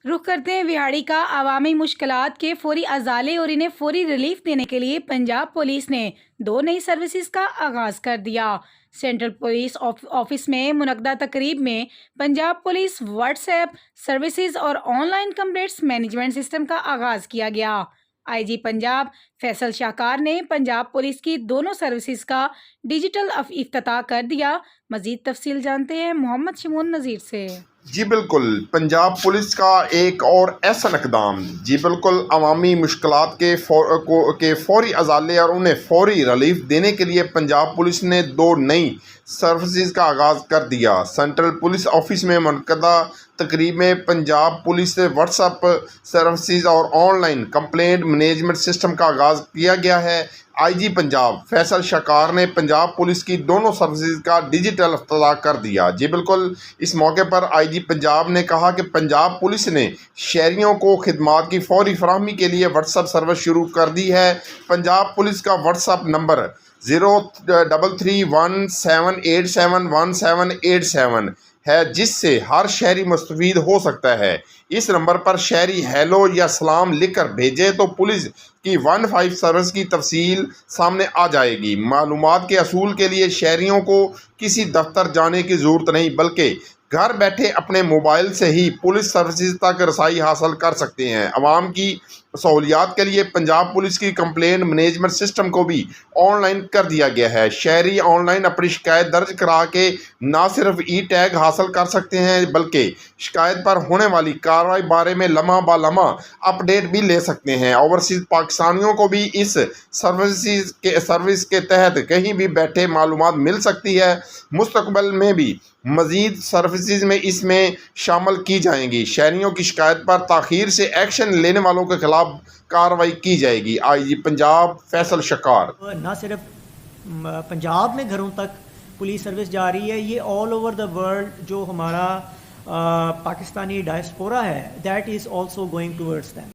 رخ کرتے ہیں وہاڑی کا عوامی مشکلات کے فوری ازالے اور انہیں فوری ریلیف دینے کے لیے پنجاب پولیس نے 2 نئی سروسز کا آغاز کر دیا۔ سینٹرل پولیس آفس میں منعقدہ تقریب میں Punjab police WhatsApp services اور online complaints management system کا آغاز کیا گیا۔ آئی جی پنجاب فیصل شاہکار نے پنجاب پولیس کی دونوں سروسز کا ڈیجیٹل افتتاح کر دیا۔ مزید تفصیل جانتے ہیں محمد شمون نذیر سے۔ جی بالکل، پنجاب پولیس کا ایک اور ایسا اقدام، جی بالکل، عوامی مشکلات کے فوری ازالے اور انہیں فوری ریلیف دینے کے لیے پنجاب پولیس نے 2 نئی سروسز کا آغاز کر دیا۔ سینٹرل پولیس آفس میں منعقدہ تقریب میں پنجاب پولیس سے واٹس ایپ سروسز اور on line complaint management system کا آغاز کیا گیا ہے۔ آئی جی پنجاب فیصل شاہکار نے پنجاب پولیس کی دونوں سروسز کا ڈیجیٹل افتتاح کر دیا۔ جی بالکل، اس موقع پر آئی جی پنجاب نے کہا کہ پنجاب پولیس نے شہریوں کو خدمات کی فوری فراہمی کے لیے واٹس ایپ سروس شروع کر دی ہے۔ پنجاب پولیس کا واٹس ایپ نمبر 0331787177 ہے، جس سے ہر شہری مستفید ہو سکتا ہے۔ اس نمبر پر شہری ہیلو یا سلام لکھ کر بھیجے تو پولیس کی 15 سروس کی تفصیل سامنے آ جائے گی۔ معلومات کے حصول کے لیے شہریوں کو کسی دفتر جانے کی ضرورت نہیں، بلکہ گھر بیٹھے اپنے موبائل سے ہی پولیس سروسز تک رسائی حاصل کر سکتے ہیں۔ عوام کی سہولیات کے لیے پنجاب پولیس کی کمپلینٹ مینجمنٹ سسٹم کو بھی آن لائن کر دیا گیا ہے۔ شہری آن لائن اپنی شکایت درج کرا کے نہ صرف ای ٹیگ حاصل کر سکتے ہیں، بلکہ شکایت پر ہونے والی کارروائی بارے میں لمحہ بہ لمحہ اپ ڈیٹ بھی لے سکتے ہیں۔ اوورسیز پاکستانیوں کو بھی اس سروس کے تحت کہیں بھی بیٹھے معلومات مل سکتی ہے۔ مستقبل میں بھی مزید سروسز میں اس میں شامل کی جائیں گی۔ شہریوں کی شکایت پر تاخیر سے ایکشن لینے والوں کے خلاف کارروائی کی جائے گی۔ آئی جی پنجاب فیصل شاہکار۔ نہ صرف پنجاب میں گھروں تک پولیس سروس جا رہی ہے، یہ آل اوور دا ورلڈ جو ہمارا پاکستانی ڈائسپورا ہے، that is also going towards them.